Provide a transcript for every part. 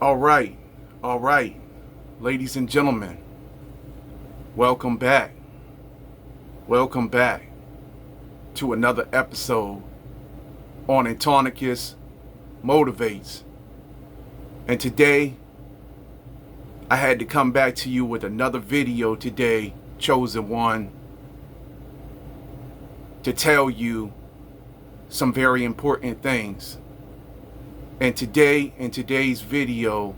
All right, all right, ladies and gentlemen, welcome back. Welcome back to another episode on Antonicus Motivates. And today, I had to come back to you with another video today, chosen one, to tell you some very important things. And today, in today's video,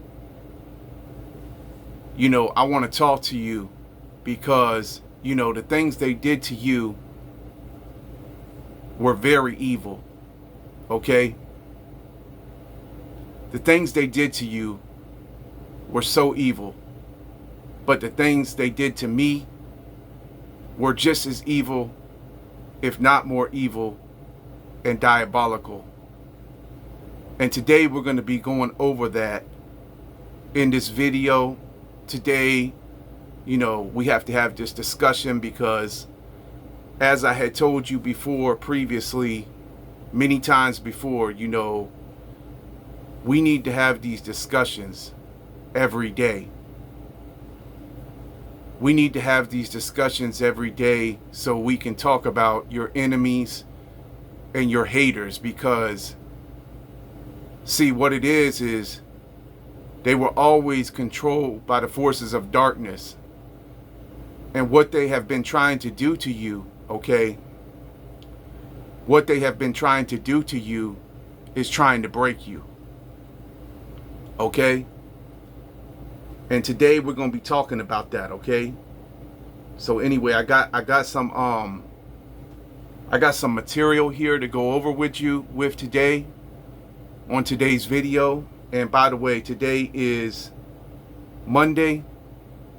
I want to talk to you because, the things they did to you were very evil, okay? The things they did to you were so evil, but the things they did to me were just as evil, if not more evil and diabolical. And today we're going to be going over that in this video. Today, we have to have this discussion because, as I had told you before previously, many times before, we need to have these discussions every day. We need to have these discussions every day so we can talk about your enemies and your haters, because see, what it is they were always controlled by the forces of darkness. And what they have been trying to do to you, okay? What they have been trying to do to you is trying to break you. Okay? And today we're going to be talking about that, okay? So anyway, I got some material here to go over with you today on today's video. And by the way, today is Monday,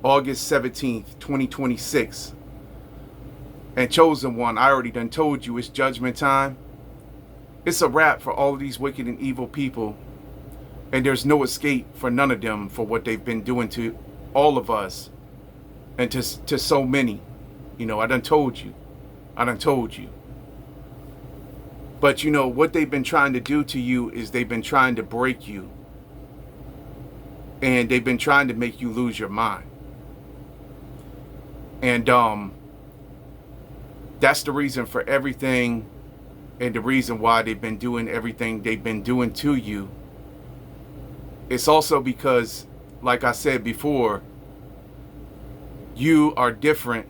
August 17th, 2026. And chosen one, I already done told you it's judgment time. It's a wrap for all of these wicked and evil people. And there's no escape for none of them for what they've been doing to all of us and to so many. I done told you. But what they've been trying to do to you is they've been trying to break you. And they've been trying to make you lose your mind. And that's the reason for everything, and the reason why they've been doing everything they've been doing to you. It's also because, like I said before, you are different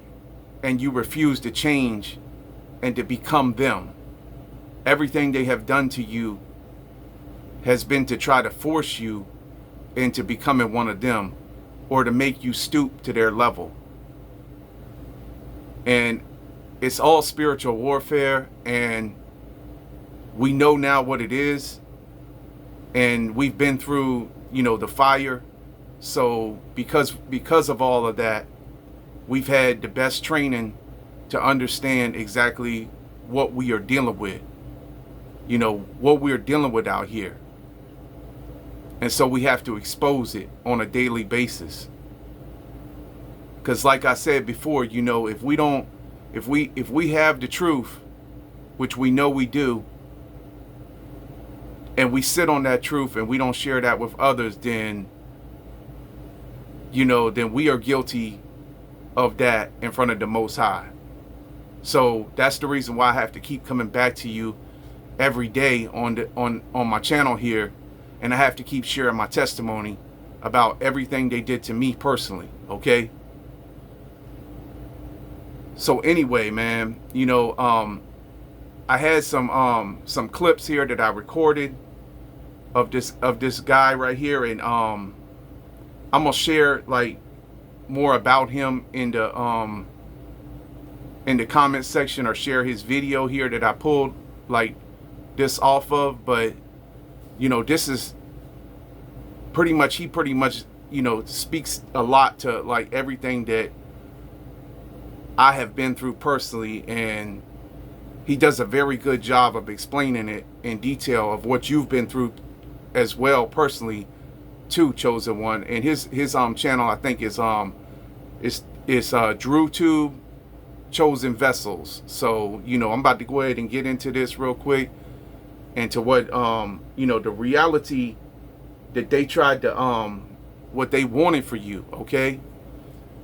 and you refuse to change and to become them. Everything they have done to you has been to try to force you into becoming one of them, or to make you stoop to their level. And it's all spiritual warfare, and we know now what it is, and we've been through, the fire. So because of all of that, we've had the best training to understand exactly what we are dealing with, what we're dealing with out here. And so we have to expose it on a daily basis. Because like I said before, if we have the truth, which we know we do, and we sit on that truth and we don't share that with others, then we are guilty of that in front of the Most High. So that's the reason why I have to keep coming back to you every day on my channel here. And I have to keep sharing my testimony about everything they did to me personally, okay? So anyway, man, I had some clips here that I recorded of this guy right here, and I'm gonna share like more about him in the comment section, or share his video here that I pulled like this off of. But this is pretty much, he pretty much, speaks a lot to like everything that I have been through personally, and he does a very good job of explaining it in detail of what you've been through as well personally too, chosen one. And his channel, I think, is DrewTube Chosen Vessels. So I'm about to go ahead and get into this real quick, and to what the reality that they tried to what they wanted for you, okay?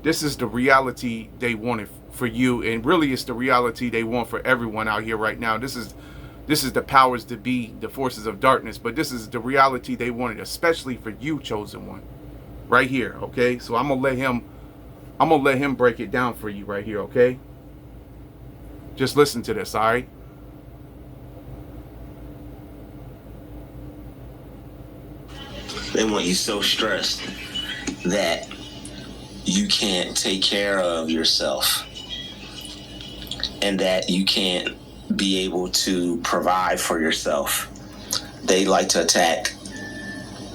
This is the reality they wanted for you, and really it's the reality they want for everyone out here right now. This is the powers to be, the forces of darkness, but this is the reality they wanted, especially for you, chosen one, right here, okay? So I'm gonna let him break it down for you right here, okay? Just listen to this, all right? They want you so stressed that you can't take care of yourself and that you can't be able to provide for yourself. They like to attack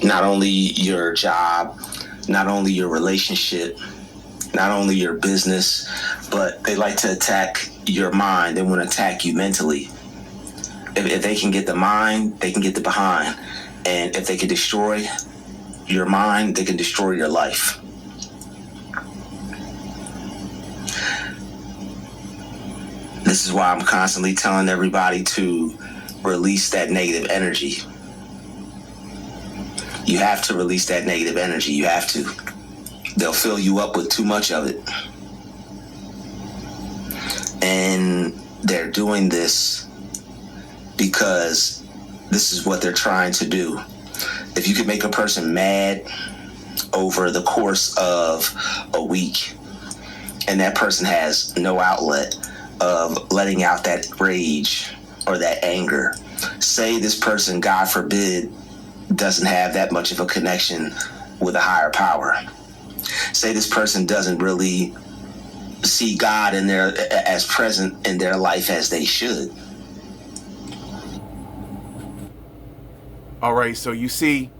not only your job, not only your relationship, not only your business, but they like to attack your mind. They want to attack you mentally. If they can get the mind, they can get the behind. And if they can destroy your mind, they can destroy your life. This is why I'm constantly telling everybody to release that negative energy. You have to release that negative energy. You have to. They'll fill you up with too much of it. And they're doing this because this is what they're trying to do. If you can make a person mad over the course of a week, and that person has no outlet of letting out that rage or that anger, say this person, God forbid, doesn't have that much of a connection with a higher power. Say this person doesn't really see God in their as present in their life as they should. All right, so you see,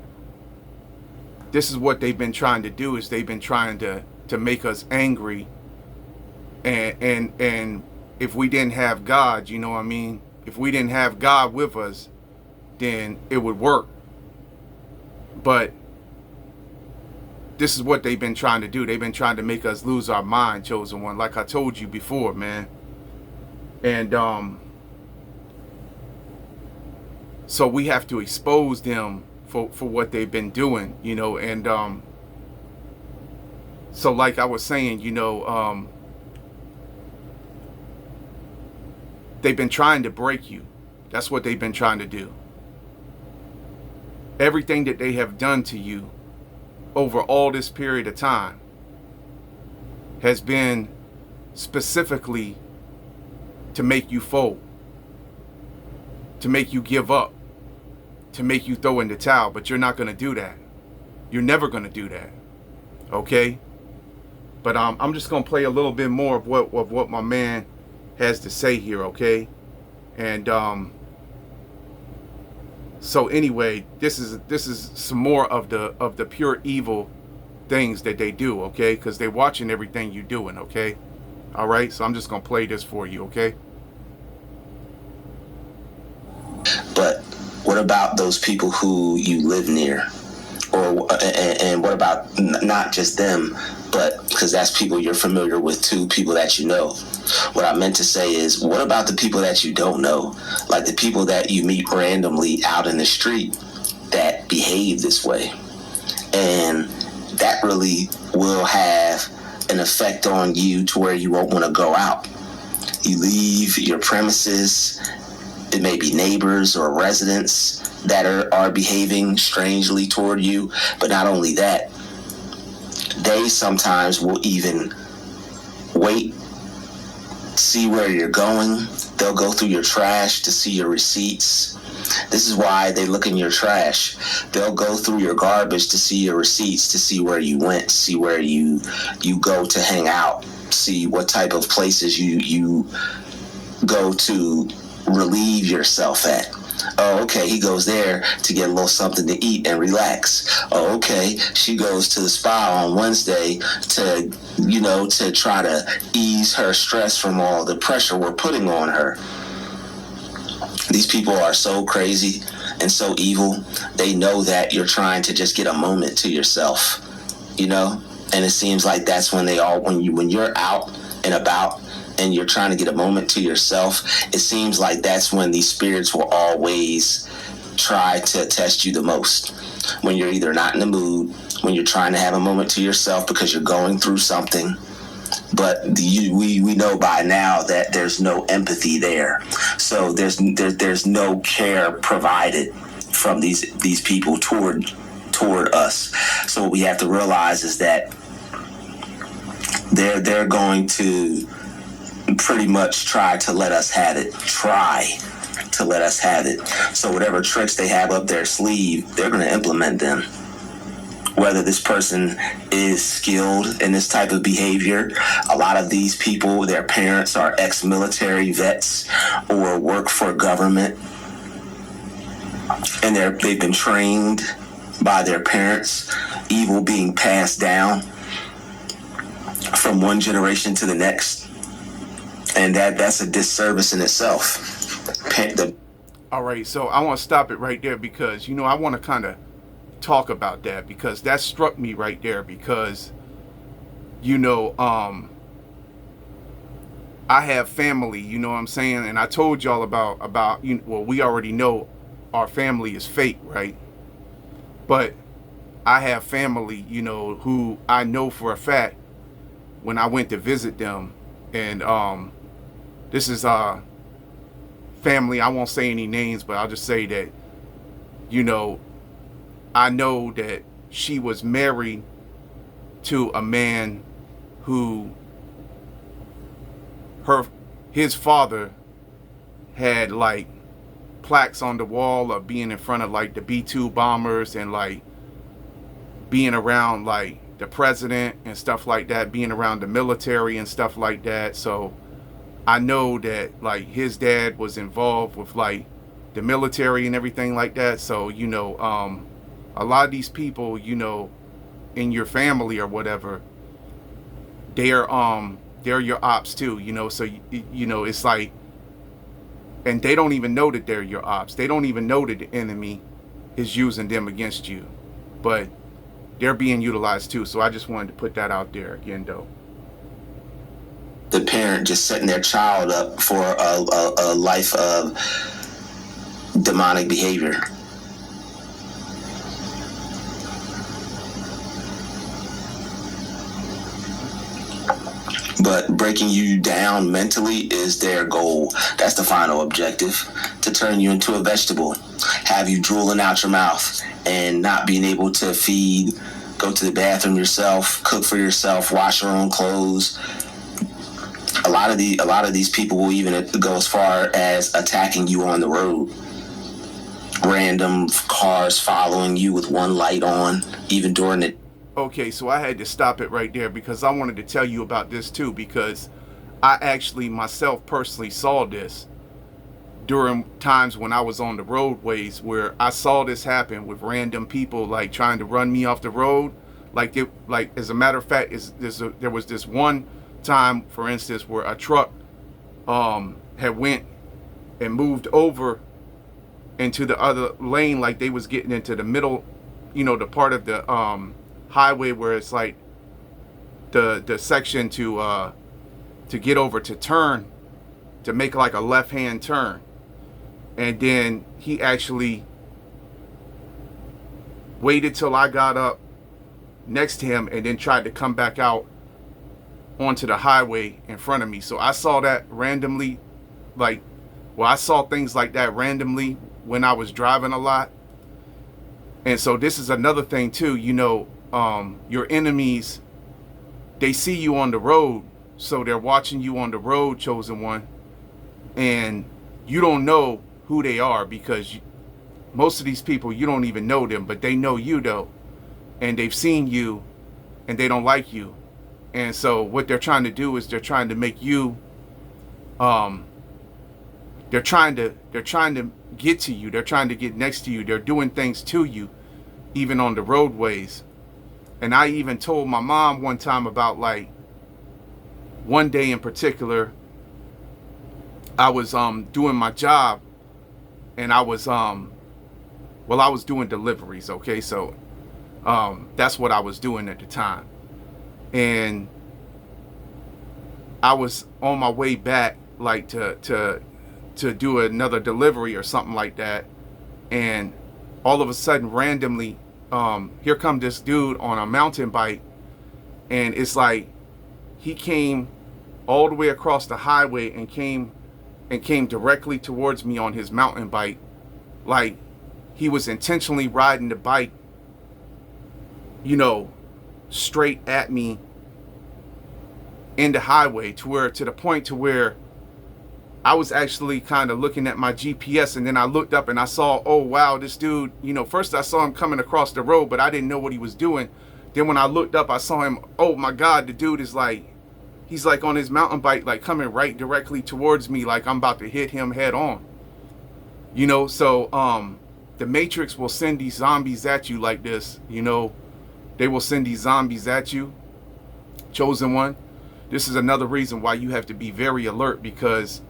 this is what they've been trying to do, is they've been trying to make us angry, and if we didn't have God, you know what I mean? If we didn't have God with us, then it would work. But this is what they've been trying to do. They've been trying to make us lose our mind, chosen one, like I told you before, man. And so we have to expose them for what they've been doing, you know. And so like I was saying, you know, they've been trying to break you. That's what they've been trying to do. Everything that they have done to you over all this period of time has been specifically to make you fold, to make you give up, to make you throw in the towel. But you're not going to do that. You're never going to do that. Okay? But I'm just going to play a little bit more of what my man has to say here, okay? And so anyway, this is some more of the pure evil things that they do, okay? Because they're watching everything you're doing, okay? All right, so I'm just gonna play this for you, okay? But what about those people who you live near? Or and what about not just them, but because that's people you're familiar with too, people that you know. What I meant to say is, what about the people that you don't know? Like the people that you meet randomly out in the street that behave this way. And that really will have an effect on you to where you won't want to go out. You leave your premises, it may be neighbors or residents that are behaving strangely toward you. But not only that, they sometimes will even wait, see where you're going. They'll go through your trash to see your receipts. This is why they look in your trash. They'll go through your garbage to see your receipts, to see where you went, see where you go to hang out, see what type of places you go to relieve yourself at. Oh, okay, he goes there to get a little something to eat and relax. Oh, okay, she goes to the spa on Wednesday to try to ease her stress from all the pressure we're putting on her. These people are so crazy and so evil. They know that you're trying to just get a moment to yourself, you know? And it seems like that's when when you're out and about and you're trying to get a moment to yourself, it seems like that's when these spirits will always try to test you the most. When you're either not in the mood, when you're trying to have a moment to yourself because you're going through something, but we know by now that there's no empathy there. So there's no care provided from these people toward us. So what we have to realize is that they're going to pretty much try to let us have it. So whatever tricks they have up their sleeve, they're going to implement them. Whether this person is skilled in this type of behavior, a lot of these people, their parents are ex-military vets or work for government, and they've been trained by their parents, evil being passed down from one generation to the next, and that's a disservice in itself. All right, so I want to stop it right there because I want to kind of talk about that, because that struck me right there, because I have family, you know what I'm saying, and I told y'all about we already know our family is fake, right? But I have family, who I know for a fact when I went to visit them, and this is family, I won't say any names, but I'll just say that I know that she was married to a man who his father had like plaques on the wall of being in front of like the B-2 bombers and like being around like the president and stuff like that, being around the military and stuff like that. So I know that like his dad was involved with like the military and everything like that. So a lot of these people, in your family or whatever, they're your ops too, so it's like, and they don't even know that they're your ops. They don't even know that the enemy is using them against you, but they're being utilized too. So I just wanted to put that out there again, though. The parent just setting their child up for a life of demonic behavior. But breaking you down mentally is their goal. That's the final objective, to turn you into a vegetable, have you drooling out your mouth and not being able to feed, go to the bathroom yourself, cook for yourself, wash your own clothes. A lot of these people will even go as far as attacking you on the road. Random cars following you with one light on, even during the... Okay, so I had to stop it right there because I wanted to tell you about this too, because I actually myself personally saw this during times when I was on the roadways, where I saw this happen with random people like trying to run me off the road. Like as a matter of fact, there was this one time, for instance, where a truck had went and moved over into the other lane, like they was getting into the middle, the part of the highway where it's like the section to get over to turn, to make like a left-hand turn. And then he actually waited till I got up next to him and then tried to come back out onto the highway in front of me. So I saw that randomly, I saw things like that randomly when I was driving a lot. And so this is another thing too, your enemies, they see you on the road, so they're watching you on the road, chosen one, and you don't know who they are, because most of these people, you don't even know them, but they know you though, and they've seen you and they don't like you. And so what they're trying to do is they're trying to make you they're trying to get to you, they're trying to get next to you, they're doing things to you even on the roadways. And I even told my mom one time about like one day in particular, I was doing my job, and I was doing deliveries, okay? So that's what I was doing at the time. And I was on my way back, like to do another delivery or something like that. and all of a sudden, randomly, here come this dude on a mountain bike, and it's like he came all the way across the highway and came directly towards me on his mountain bike, like he was intentionally riding the bike, you know, straight at me in the highway, to the point to where I was actually kind of looking at my GPS, and then I looked up and I saw, oh wow, this dude, you know, first I saw him coming across the road, but I didn't know what he was doing. Then when I looked up, I saw him, oh my God, the dude is like, he's like on his mountain bike, like coming right directly towards me, like I'm about to hit him head on. You know, so the Matrix will send these zombies at you like this, you know, they will send these zombies at you, chosen one. This is another reason why you have to be very alert, because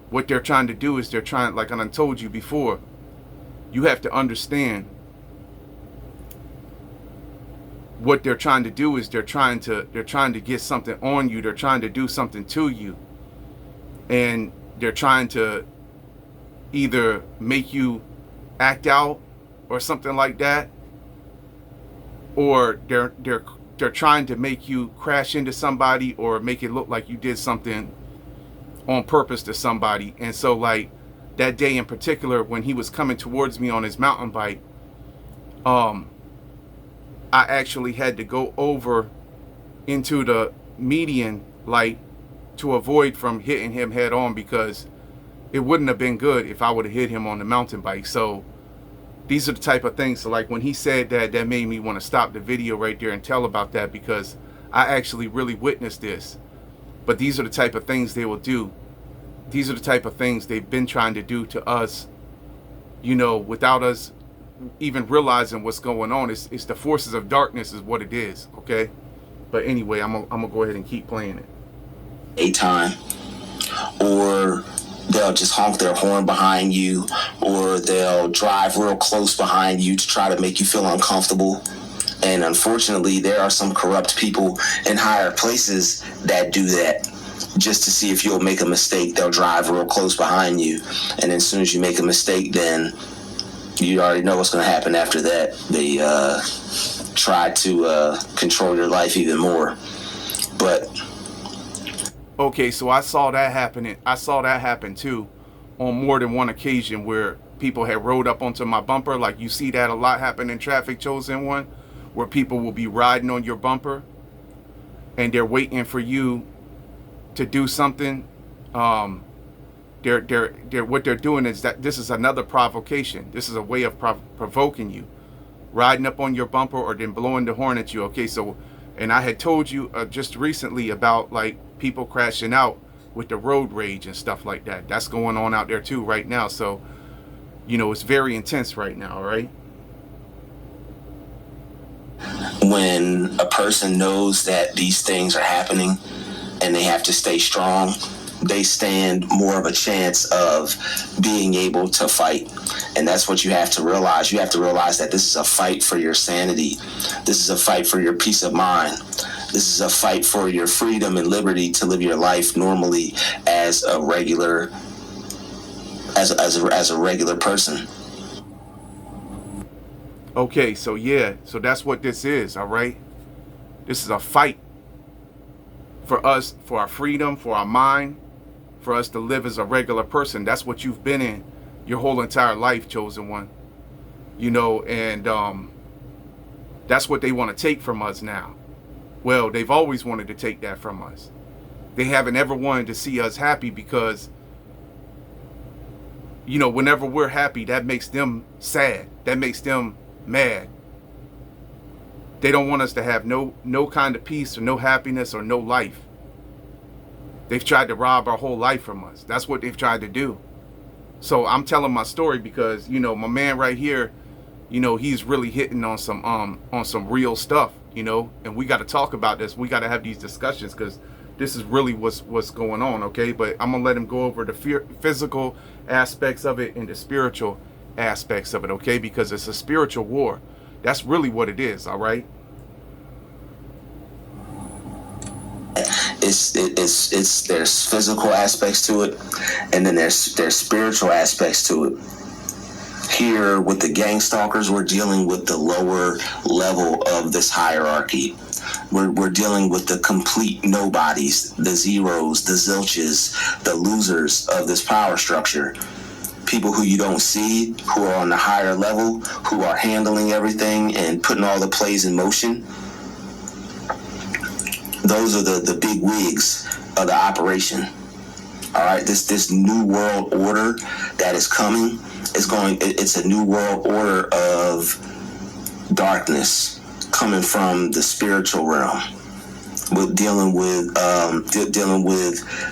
what they're trying to do is they're trying, like I told you before, you have to understand what they're trying to do is they're trying to get something on you. They're trying to do something to you, and they're trying to either make you act out or something like that, or they're trying to make you crash into somebody or make it look like you did something on purpose to somebody. And so like that day in particular, when he was coming towards me on his mountain bike, I actually had to go over into the median light to avoid from hitting him head on, because it wouldn't have been good if I would have hit him on the mountain bike. So these are the type of things. So like when he said that, that made me want to stop the video right there and tell about that, because I actually really witnessed this. But these are the type of things they will do. These are the type of things they've been trying to do to us, you know, without us even realizing what's going on. It's the forces of darkness is what it is, okay? But anyway, I'm gonna go ahead and keep playing it. A time, or they'll just honk their horn behind you, or they'll drive real close behind you to try to make you feel uncomfortable. And unfortunately, there are some corrupt people in higher places that do that just to see if you'll make a mistake. They'll drive real close behind you, and as soon as you make a mistake, then you already know what's going to happen after that. They try to control your life even more. But okay, so I saw that happening. I saw that happen too on more than one occasion, where people had rode up onto my bumper. Like you see that a lot happen in traffic, chosen one, where people will be riding on your bumper and they're waiting for you to do something. They're what they're doing is that this is another provocation. This is a way of provoking you, riding up on your bumper or then blowing the horn at you. Okay, so, and I had told you just recently about like people crashing out with the road rage and stuff like that. That's going on out there too right now. So, you know, it's very intense right now, right? When a person knows that these things are happening and they have to stay strong, they stand more of a chance of being able to fight. And that's what you have to realize. You have to realize that this is a fight for your sanity. This is a fight for your peace of mind. This is a fight for your freedom and liberty to live your life normally as a regular, as a regular person. Okay, so yeah, so that's what this is, all right? This is a fight for us, for our freedom, for our mind, for us to live as a regular person. That's what you've been in your whole entire life, chosen one. You know, and that's what they want to take from us now. Well, they've always wanted to take that from us. They haven't ever wanted to see us happy, because, you know, whenever we're happy, that makes them sad. That makes them mad. They don't want us to have no kind of peace or no happiness or no life. They've tried to rob our whole life from us. That's what they've tried to do. So I'm telling my story because, you know, my man right here, you know, he's really hitting on some real stuff, you know, and we got to talk about this. We got to have these discussions, because this is really what's going on, okay? But I'm gonna let him go over the physical aspects of it and the spiritual aspects of it, okay? Because it's a spiritual war. That's really what it is, all right? There's physical aspects to it, and then there's spiritual aspects to it. Here with the gang stalkers, we're dealing with the lower level of this hierarchy. We're dealing with the complete nobodies, the zeros, the zilches, the losers of this power structure. People who you don't see, who are on the higher level, who are handling everything and putting all the plays in motion. Those are the big wigs of the operation. All right, this new world order that is coming it's a new world order of darkness coming from the spiritual realm. With dealing with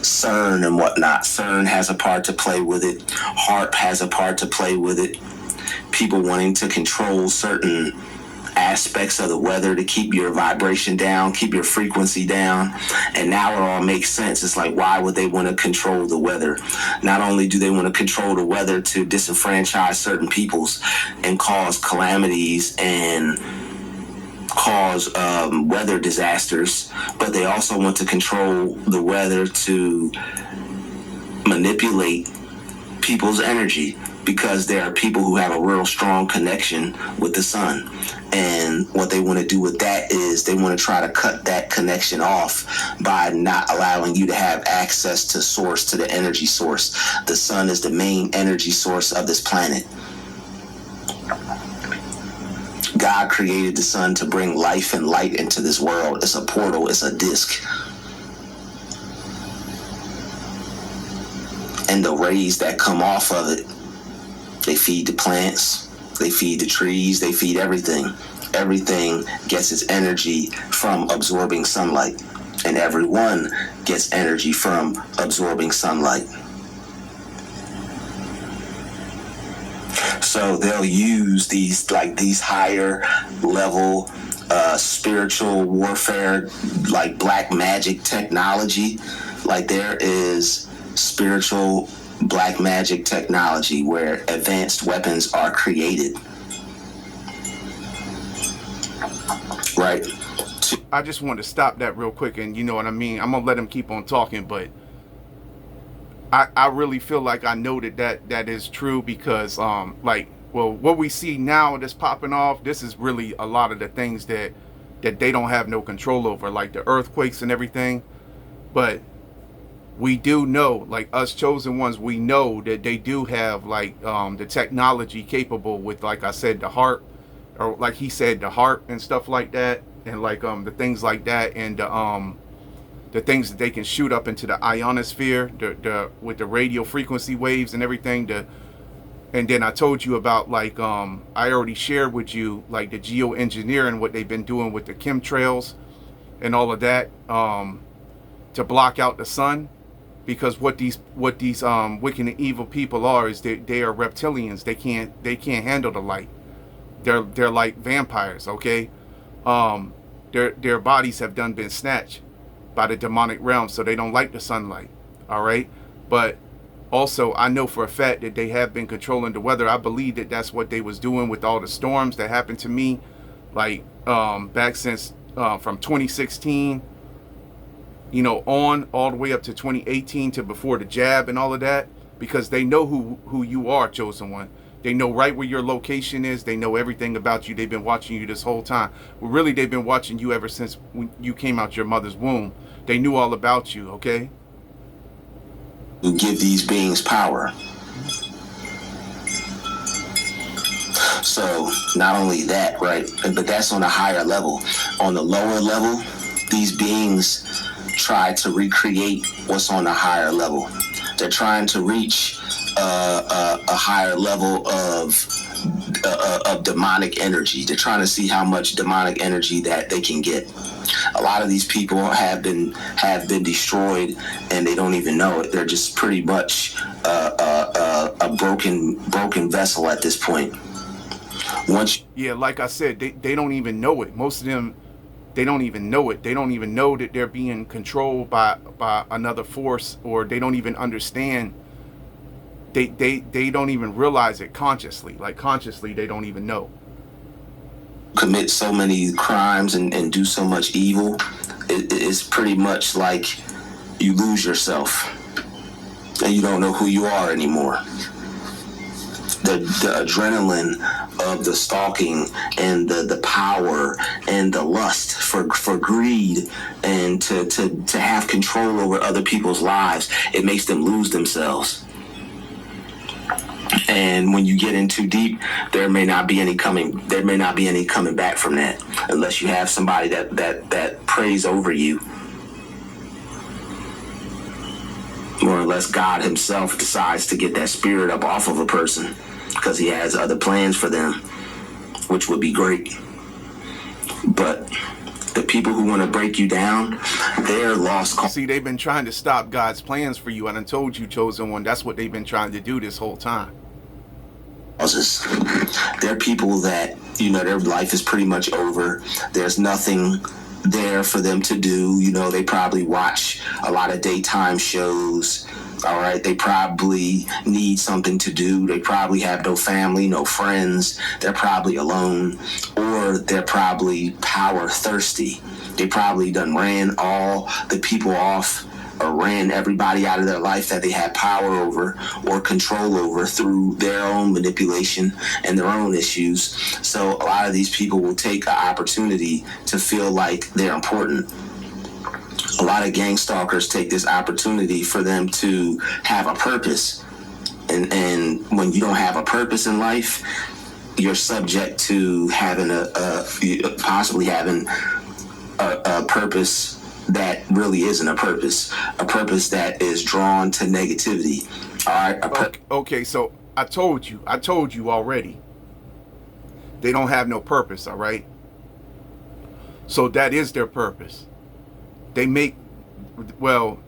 CERN and whatnot. CERN has a part to play with it. HAARP has a part to play with it. People wanting to control certain aspects of the weather to keep your vibration down, keep your frequency down. And now it all makes sense. It's like, why would they want to control the weather? Not only do they want to control the weather to disenfranchise certain peoples and cause calamities and cause weather disasters, but they also want to control the weather to manipulate people's energy, because there are people who have a real strong connection with the sun. And what they want to do with that is they want to try to cut that connection off by not allowing you to have access to source, to the energy source. The sun is the main energy source of this planet. God created the sun to bring life and light into this world. It's a portal, it's a disc. And the rays that come off of it, they feed the plants, they feed the trees, they feed everything. Everything gets its energy from absorbing sunlight, and everyone gets energy from absorbing sunlight. So they'll use these higher level spiritual warfare, like black magic technology. Like there is spiritual black magic technology where advanced weapons are created. Right. I just want to stop that real quick, and you know what I mean? I'm going to let him keep on talking, but I really feel like I know that is true, because what we see now that's popping off, this is really a lot of the things that they don't have no control over, like the earthquakes and everything. But we do know, like us chosen ones, we know that they do have the technology capable with, like I said, the HAARP, or like he said, the HAARP and stuff like that, and the things like that, and the things that they can shoot up into the ionosphere, with the radio frequency waves and everything. And then I told you about I already shared with you the geoengineering, what they've been doing with the chemtrails and all of that, to block out the sun, because what these wicked and evil people are is they are reptilians. They can't handle the light. They're like vampires. Okay, their bodies have been snatched by the demonic realm, so they don't like the sunlight. All right, but also I know for a fact that they have been controlling the weather. I believe that that's what they was doing with all the storms that happened to me, back since from 2016, on all the way up to 2018, to before the jab and all of that, because they know who you are, chosen one. They know right where your location is. They know everything about you. They've been watching you this whole time. Well, really, they've been watching you ever since when you came out your mother's womb. They knew all about you, okay? You give these beings power. So not only that, right, but that's on a higher level. On the lower level, these beings try to recreate what's on a higher level. They're trying to reach a higher level of demonic energy. They're trying to see how much demonic energy that they can get. A lot of these people have been destroyed, and they don't even know it. They're just pretty much a broken vessel at this point. Yeah, like I said, they don't even know it. Most of them, they don't even know it. They don't even know that they're being controlled by another force, or they don't even understand. They don't even realize it consciously. Consciously, they don't even know. Commit so many crimes and do so much evil, it's pretty much like you lose yourself and you don't know who you are anymore. the adrenaline of the stalking and the power and the lust for greed and to have control over other people's lives, it makes them lose themselves. And when you get in too deep, there may not be any coming back from that, unless you have somebody that prays over you. More or less, God himself decides to get that spirit up off of a person because he has other plans for them, which would be great. But the people who want to break you down, they're lost. See, they've been trying to stop God's plans for you. And I told you, chosen one, that's what they've been trying to do this whole time. They're people that, their life is pretty much over. There's nothing there for them to do. They probably watch a lot of daytime shows. All right, they probably need something to do. They probably have no family, no friends. They're probably alone, or they're probably power thirsty. They probably done ran all the people off or ran everybody out of their life that they had power over or control over through their own manipulation and their own issues. So a lot of these people will take an opportunity to feel like they're important. A lot of gang stalkers take this opportunity for them to have a purpose. And when you don't have a purpose in life, you're subject to having possibly having a purpose that really isn't a purpose that is drawn to negativity. All right. Okay, so I told you already. They don't have no purpose, all right? So that is their purpose. They make, well,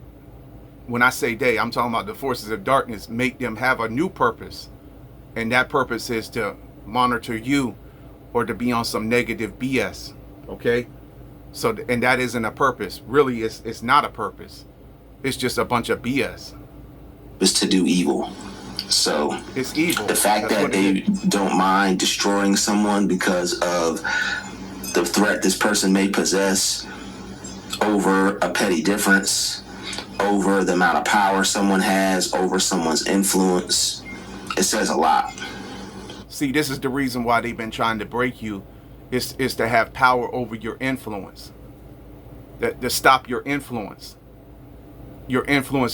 when I say they, I'm talking about the forces of darkness, make them have a new purpose. And that purpose is to monitor you or to be on some negative BS, okay? So, and that isn't a purpose. Really, it's not a purpose. It's just a bunch of BS. It's to do evil. So it's evil. The fact that they don't mind destroying someone because of the threat this person may possess over a petty difference, over the amount of power someone has, over someone's influence, it says a lot. See, this is the reason why they've been trying to break you. Is to have power over your influence, to stop your influence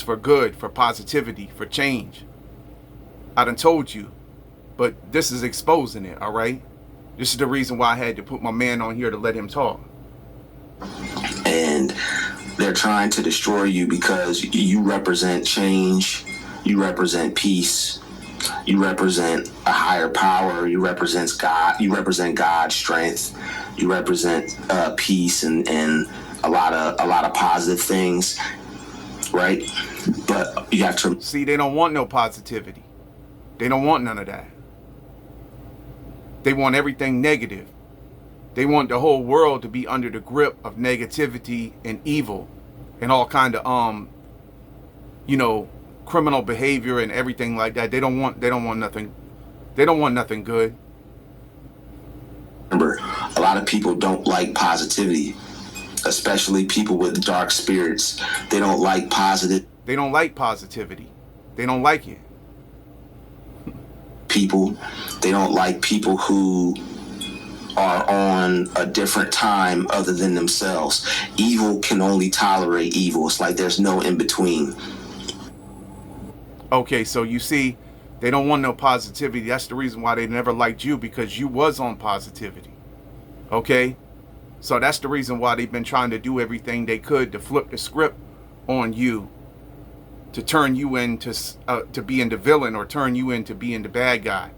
for good, for positivity, for change. I done told you, but this is exposing it, all right? This is the reason why I had to put my man on here to let him talk. And they're trying to destroy you because you represent change, you represent peace, you represent a higher power. You represent God. You represent God's strength. You represent peace and a lot of positive things, right? But you have to see. They don't want no positivity. They don't want none of that. They want everything negative. They want the whole world to be under the grip of negativity and evil, and all kind of criminal behavior and everything like that. They don't want nothing. They don't want nothing good. Remember, a lot of people don't like positivity, especially people with dark spirits. They don't like positive. They don't like positivity. They don't like it. People, they don't like people who are on a different time other than themselves. Evil can only tolerate evil. It's like there's no in between. Okay, so you see, they don't want no positivity. That's the reason why they never liked you, because you was on positivity. Okay? So that's the reason why they've been trying to do everything they could to flip the script on you, to turn you into to being the villain, or turn you into being the bad guy.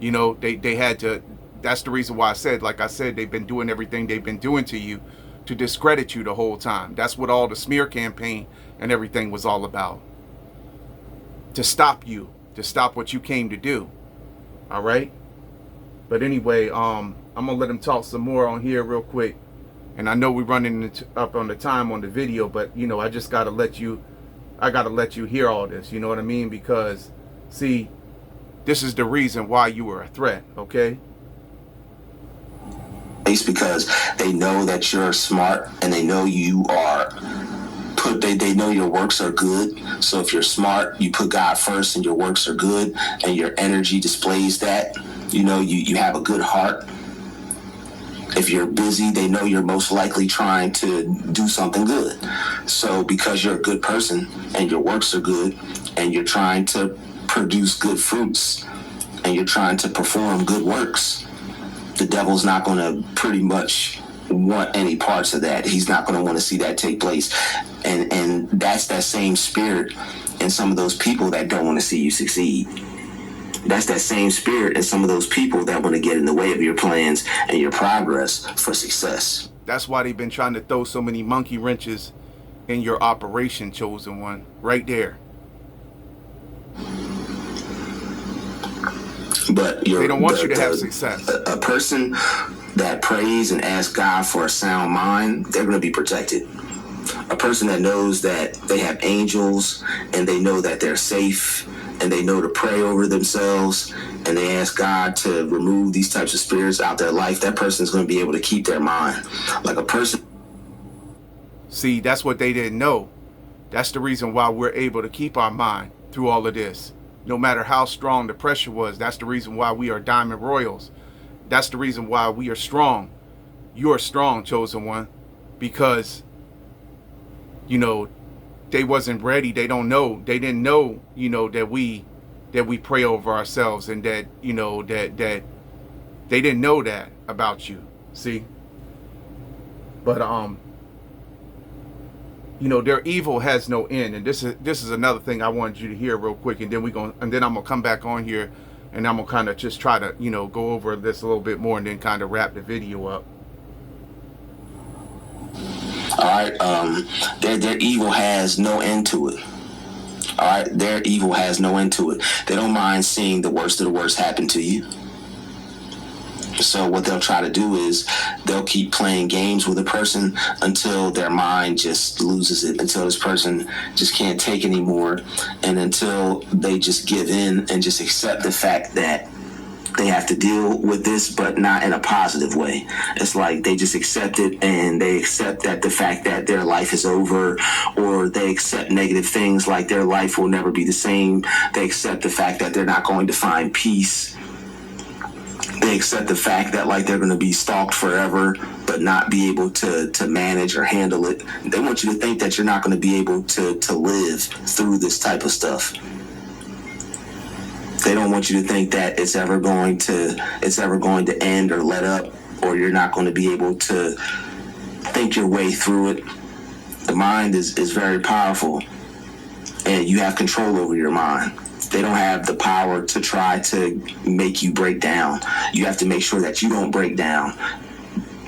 They had to. That's the reason why I said, like I said, they've been doing everything they've been doing to you to discredit you the whole time. That's what all the smear campaign and everything was all about. To stop you, to stop what you came to do. All right? But anyway, I'm gonna let him talk some more on here real quick. And I know we're running up on the time on the video, but I just gotta let you hear all this, you know what I mean? Because see, this is the reason why you were a threat, okay? It's because they know that you're smart and they know you are they know your works are good. So if you're smart, you put God first and your works are good and your energy displays that. You have a good heart. If you're busy, they know you're most likely trying to do something good. So because you're a good person and your works are good and you're trying to produce good fruits and you're trying to perform good works, the devil's not going to pretty much want any parts of that. He's not going to want to see that take place. And that's that same spirit in some of those people that don't want to see you succeed. That's that same spirit in some of those people that want to get in the way of your plans and your progress for success. That's why they've been trying to throw so many monkey wrenches in your operation, Chosen One. Right there. But they don't want you to have success. A person that prays and asks God for a sound mind, they're going to be protected. A person that knows that they have angels and they know that they're safe and they know to pray over themselves and they ask God to remove these types of spirits out their life, that person is going to be able to keep their mind. Like a person. See, that's what they didn't know. That's the reason why we're able to keep our mind through all of this. No matter how strong the pressure was, that's the reason why we are Diamond Royals. That's the reason why we are strong. You are strong, Chosen One, because, they wasn't ready. They don't know. They didn't know, that we pray over ourselves and that, that they didn't know that about you. See? But, their evil has no end. And this is another thing I wanted you to hear real quick. And then I'm going to come back on here and I'm going to kind of just try to, go over this a little bit more and then kind of wrap the video up. All right, their evil has no end to it. All right, their evil has no end to it. They don't mind seeing the worst of the worst happen to you. So what they'll try to do is they'll keep playing games with a person until their mind just loses it, until this person just can't take anymore, and until they just give in and just accept the fact that they have to deal with this, but not in a positive way. It's like they just accept it and they accept that the fact that their life is over, or they accept negative things like their life will never be the same. They accept the fact that they're not going to find peace. They accept the fact that they're going to be stalked forever, but not be able to manage or handle it. They want you to think that you're not going to be able to live through this type of stuff. They don't want you to think that it's ever going to end or let up, or you're not going to be able to think your way through it. The mind is very powerful, and you have control over your mind. They don't have the power to try to make you break down. You have to make sure that you don't break down.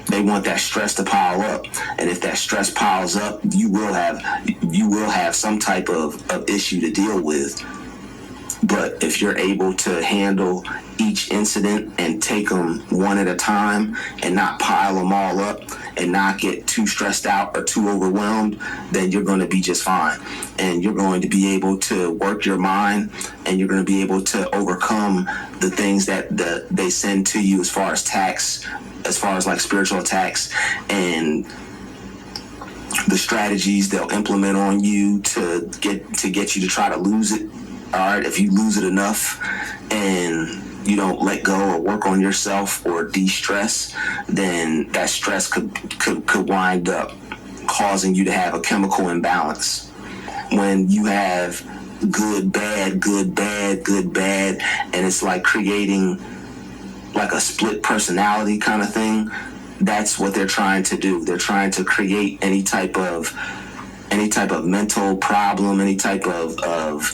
They want that stress to pile up, and if that stress piles up, you will have some type of issue to deal with. But if you're able to handle each incident and take them one at a time and not pile them all up and not get too stressed out or too overwhelmed, then you're going to be just fine. And you're going to be able to work your mind, and you're going to be able to overcome the things that they send to you as far as spiritual attacks and the strategies they'll implement on you to get you to try to lose it. All right, if you lose it enough and you don't let go or work on yourself or de-stress, then that stress could wind up causing you to have a chemical imbalance. When you have good, bad, good, bad, good, bad, and it's like creating like a split personality kind of thing, that's what they're trying to do. They're trying to create any type of mental problem, any type of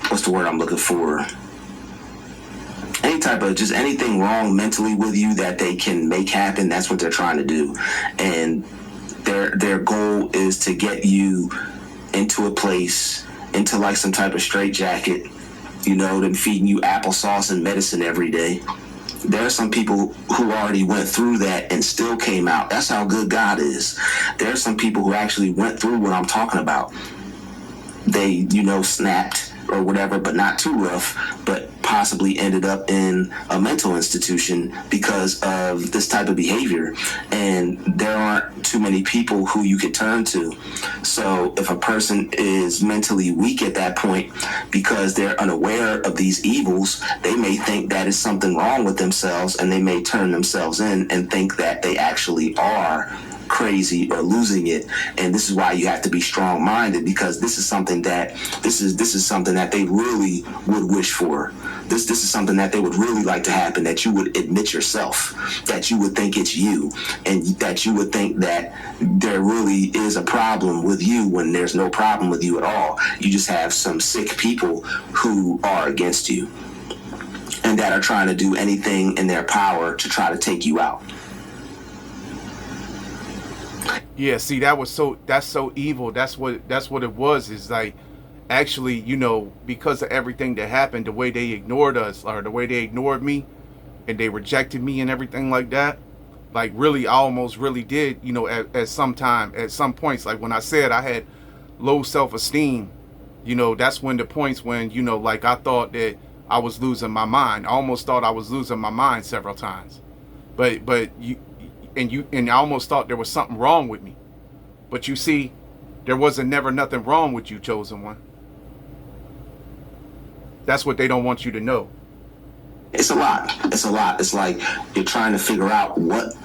what's the word I'm looking for? Any type of just anything wrong mentally with you that they can make happen. That's what they're trying to do. And their goal is to get you into a place, into like some type of straitjacket, them feeding you applesauce and medicine every day. There are some people who already went through that and still came out. That's how good God is. There are some people who actually went through what I'm talking about. They, snapped or whatever, but not too rough, but possibly ended up in a mental institution because of this type of behavior. And there aren't too many people who you could turn to. So if a person is mentally weak at that point because they're unaware of these evils, they may think that is something wrong with themselves, and they may turn themselves in and think that they actually are crazy or losing it. And this is why you have to be strong-minded, because this is something that they really would wish for. This is something that they would really like to happen, that you would admit yourself, that you would think it's you, and that you would think that there really is a problem with you when there's no problem with you at all. You just have some sick people who are against you and that are trying to do anything in their power to try to take you out. Yeah, see, that's so evil. That's what it was. Is like, actually, because of everything that happened, the way they ignored us, or the way they ignored me, and they rejected me and everything like that. Like, really, I almost really did, at some points, like when I said I had low self-esteem, that's when the points when, like, I thought that I was losing my mind. I almost thought I was losing my mind several times. But I almost thought there was something wrong with me. But you see, there wasn't never nothing wrong with you, chosen one. That's what they don't want you to know. It's a lot. It's like you're trying to figure out what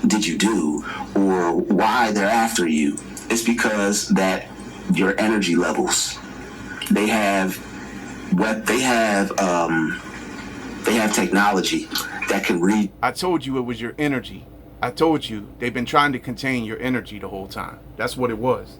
did you do or why they're after you. It's because that your energy levels, they have technology that can read. I told you it was your energy. I told you they've been trying to contain your energy the whole time. That's what it was.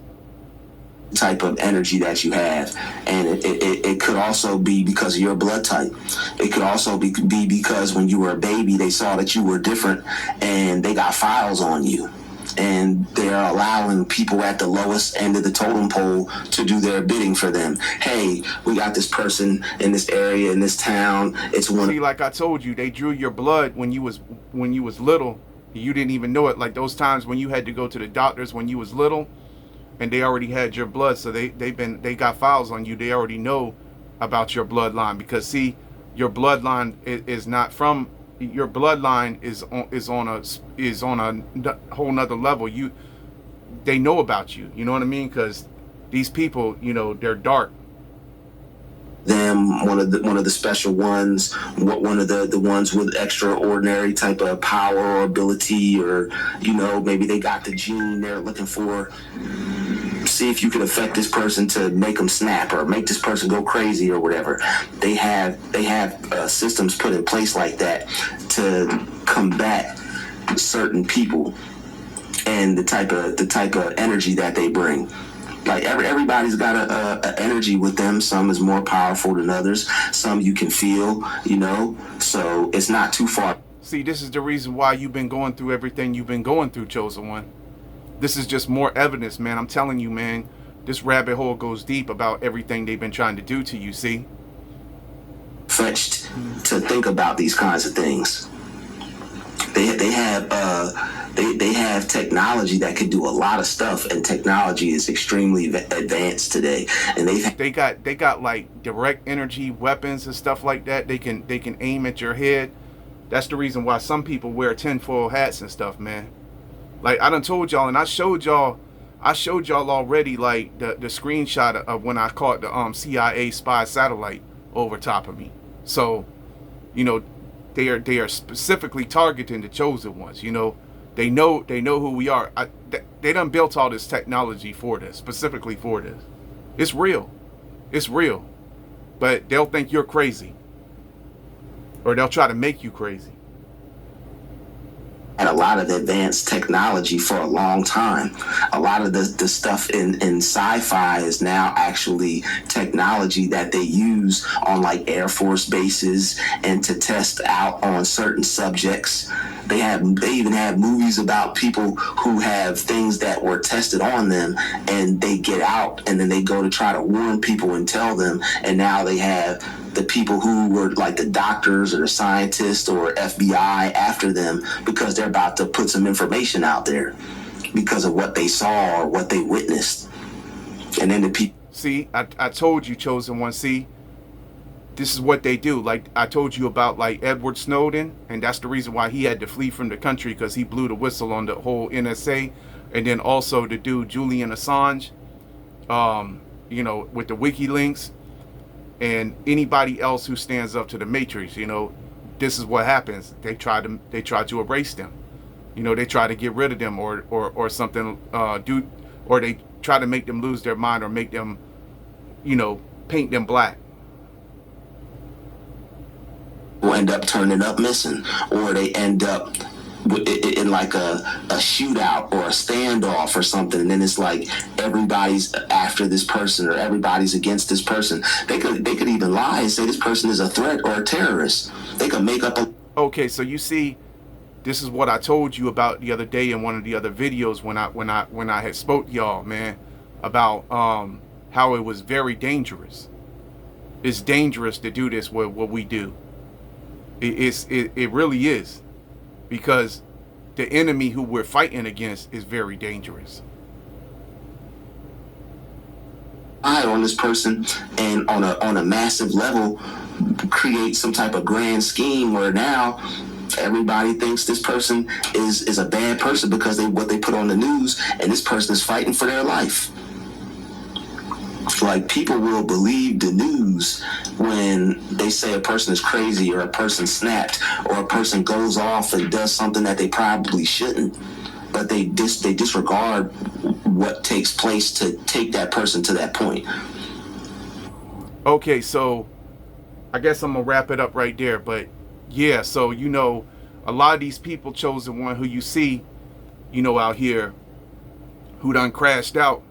Type of energy that you have, and it could also be because of your blood type. It could also be because when you were a baby they saw that you were different and they got files on you, and they're allowing people at the lowest end of the totem pole to do their bidding for them. Hey, we got this person in this area, in this town. It's one. See, like I told you, they drew your blood when you was little. You didn't even know it. Like those times when you had to go to the doctors when you was little, and they already had your blood, so they got files on you. They already know about your bloodline, because see, your bloodline is not from, your bloodline is on a whole nother level. They know about you. You know what I mean? Because these people, they're dark. Them, one of the special ones, one of the ones with extraordinary type of power or ability, or maybe they got the gene they're looking for. See if you can affect this person to make them snap or make this person go crazy or whatever. They have systems put in place like that to combat certain people and the type of energy that they bring. Like everybody's got a energy with them. Some is more powerful than others. Some you can feel, so it's not too far. See, this is the reason why you've been going through everything you've been going through, chosen one. This is just more evidence, man. I'm telling you, man, this rabbit hole goes deep about everything they've been trying to do to you, see? Fetched to think about these kinds of things. They have technology that could do a lot of stuff, and technology is extremely advanced today. And they got like direct energy weapons and stuff like that. They can aim at your head. That's the reason why some people wear tinfoil hats and stuff, man. Like I done told y'all, and I showed y'all already, like the screenshot of when I caught the CIA spy satellite over top of me. So, they are specifically targeting the chosen ones. They know who we are. They done built all this technology for this, specifically for this. It's real. But they'll think you're crazy, or they'll try to make you crazy. Had a lot of advanced technology for a long time. A lot of the stuff in sci-fi is now actually technology that they use on like Air Force bases and to test out on certain subjects. They even have movies about people who have things that were tested on them, and they get out and then they go to try to warn people and tell them, and now they have the people who were like the doctors or the scientists or FBI after them because they're about to put some information out there because of what they saw or what they witnessed. And then the people. See, I told you, chosen one. See, this is what they do. Like I told you about, like Edward Snowden, and that's the reason why he had to flee from the country, because he blew the whistle on the whole NSA. And then also the dude Julian Assange, you know, with the WikiLeaks, and anybody else who stands up to the Matrix. You know, this is what happens. They try to erase them. You know, they try to get rid of them, or something. Or they try to make them lose their mind, or make them, you know, paint them black. Will end up turning up missing, or they end up in like a shootout or a standoff or something, and then it's like everybody's after this person or everybody's against this person. They could even lie and say this person is a threat or a terrorist. They could make up a... Okay, so you see, this is what I told you about the other day in one of the other videos when I had spoke to y'all, man, about how it was very dangerous. It's dangerous to do this, what we do. It really is, because the enemy who we're fighting against is very dangerous. On this person, and on a massive level create some type of grand scheme where now everybody thinks this person is a bad person because what they put on the news, and this person is fighting for their life. Like, people will believe the news when they say a person is crazy, or a person snapped, or a person goes off and does something that they probably shouldn't, but they disregard what takes place to take that person to that point. Okay, so I guess I'm gonna wrap it up right there. But yeah, so you know, a lot of these people, Chosen One, who you see, you know, out here, who done crashed out,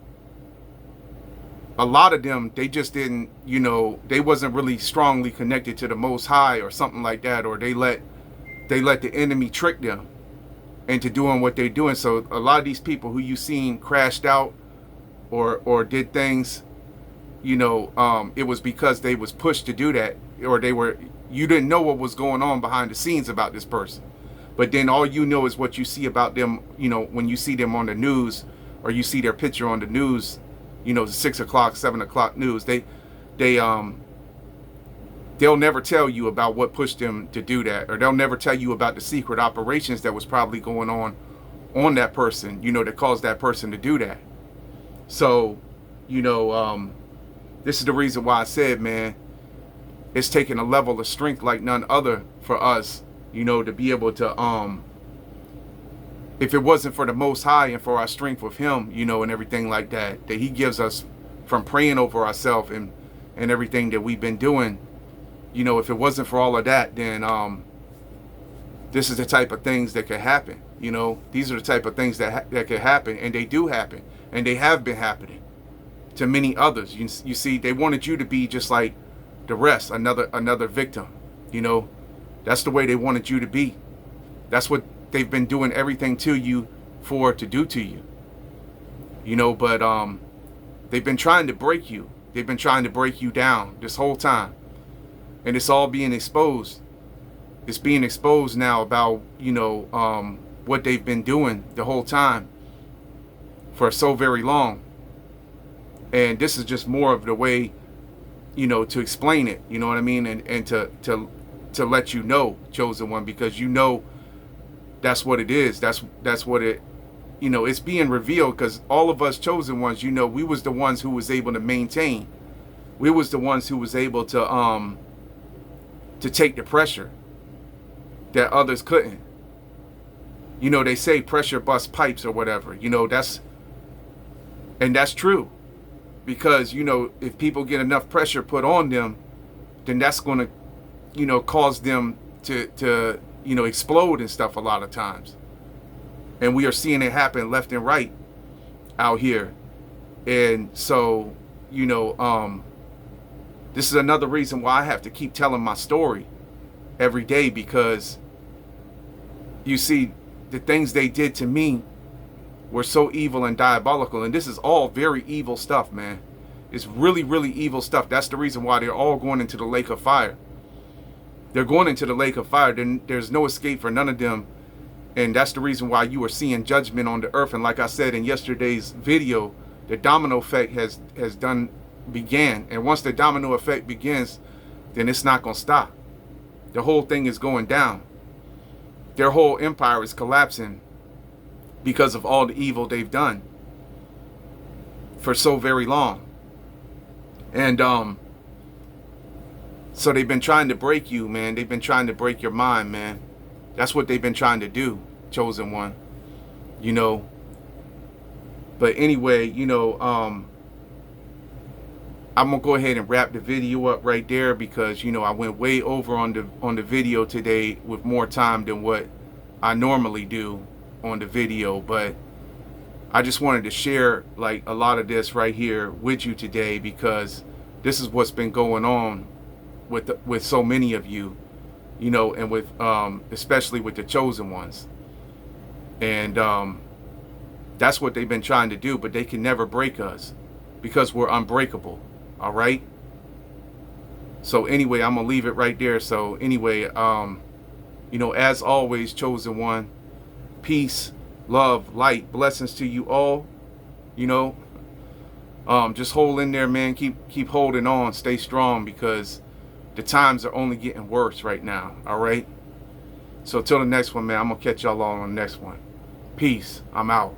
a lot of them, they just didn't, you know, they wasn't really strongly connected to the Most High or something like that, or they let the enemy trick them into doing what they're doing. So a lot of these people who you seen crashed out or did things, you know, it was because they was pushed to do that, or you didn't know what was going on behind the scenes about this person. But then all you know is what you see about them, you know, when you see them on the news, or you see their picture on the news, you know, the 6 o'clock, 7 o'clock news. They'll never tell you about what pushed them to do that, or they'll never tell you about the secret operations that was probably going on that person, you know, that caused that person to do that. So, you know, this is the reason why I said, man, it's taking a level of strength like none other for us, you know, to be able to, if it wasn't for the Most High and for our strength with Him, you know, and everything like that He gives us from praying over ourselves and everything that we've been doing, you know, if it wasn't for all of that, then this is the type of things that could happen. You know, these are the type of things that could happen, and they do happen, and they have been happening to many others. You see, they wanted you to be just like the rest, another victim. You know, that's the way they wanted you to be. That's what they've been doing everything to you to do to you. You know, but they've been trying to break you. They've been trying to break you down this whole time. And it's all being exposed. It's being exposed now about, you know, what they've been doing the whole time for so very long. And this is just more of the way, you know, to explain it, you know what I mean? And to let you know, Chosen One, because you know that's what it is. That's what it, you know, it's being revealed, because all of us Chosen Ones, you know, we was the ones who was able to maintain. We was the ones who was able to take the pressure that others couldn't. You know, they say pressure busts pipes or whatever, you know, that's true. Because, you know, if people get enough pressure put on them, then that's going to, you know, cause them to, you know, explode and stuff a lot of times. And we are seeing it happen left and right out here. And so, you know, this is another reason why I have to keep telling my story every day, because you see, the things they did to me were so evil and diabolical. And this is all very evil stuff, man. It's really, really evil stuff. That's the reason why they're all going into the lake of fire. They're going into the lake of fire. There's no escape for none of them. And that's the reason why you are seeing judgment on the earth. And like I said in yesterday's video, the domino effect began. And once the domino effect begins, then it's not going to stop. The whole thing is going down. Their whole empire is collapsing because of all the evil they've done for so very long. And so they've been trying to break you, man. They've been trying to break your mind, man. That's what they've been trying to do, Chosen One. You know. But anyway, you know, I'm gonna go ahead and wrap the video up right there, because you know I went way over on the video today with more time than what I normally do on the video. But I just wanted to share like a lot of this right here with you today, because this is what's been going on with so many of you, you know, and with especially with the chosen ones. And that's what they've been trying to do, but they can never break us because we're unbreakable. All right. So anyway, I'm gonna leave it right there. So anyway, you know, as always, Chosen One, peace, love, light, blessings to you all. You know, just hold in there, man. Keep holding on. Stay strong, because the times are only getting worse right now. All right. So till the next one, man, I'm gonna catch y'all on the next one. Peace. I'm out.